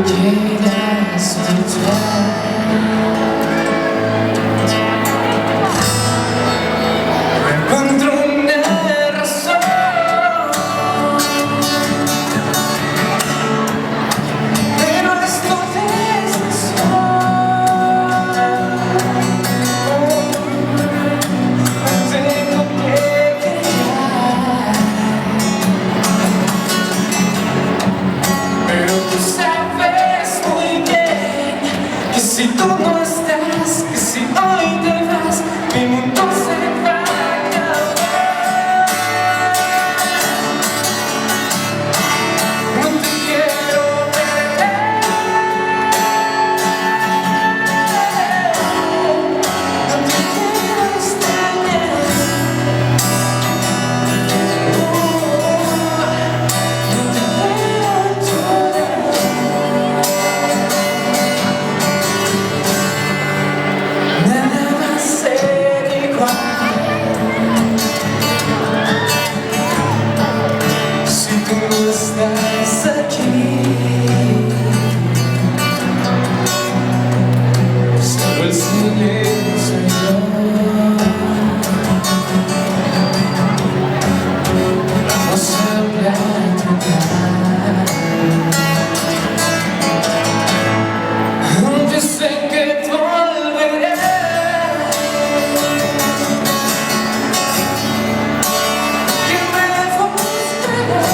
quieras luchar. No encuentro una razón, pero esto deseo. Tengo que callar, pero tú sabes muy bien que si tú no estás, que si hoy te vas, mi mundo se va a acabar. No te quiero perder, no te quiero extrañar, no te quiero llorar. Nada va a ser igual si tú no estás aquí. Solo el silencio y yo vamos a platicar. Aunque sé que volveré, que me buscarás,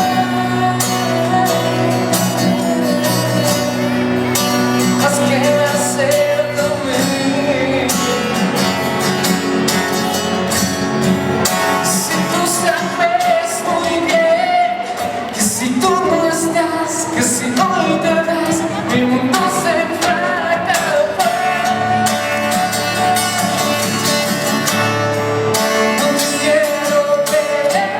más que hacerme. Si tú sabes muy bien que si tú no estás, que si hoy te vas, mi mundo se va a acabar. No te quiero perder,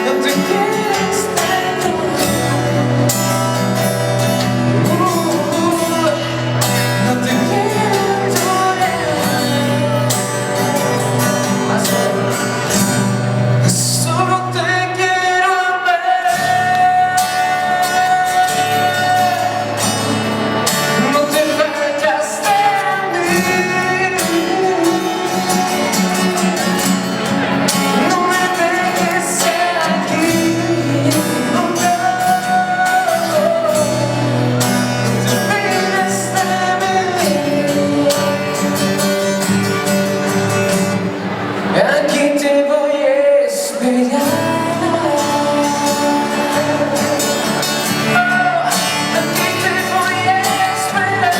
no te quiero extrañar, no te quiero llorar. Solo te quiero ver, no te vayas de mí, no me dejes aquí, no te olvides de mí. Aquí te voy a esperar. Aquí te voy a esperar.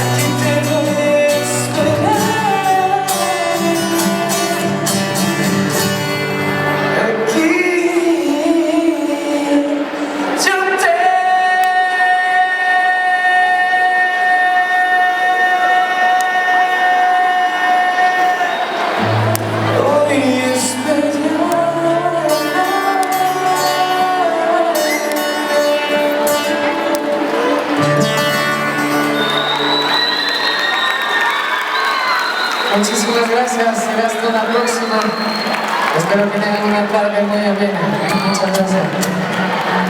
Aquí te voy a esperar. Aquí yo te voy a esperar. Muchísimas gracias y hasta la próxima. Espero que tengan una tarde muy amena. Muchas gracias.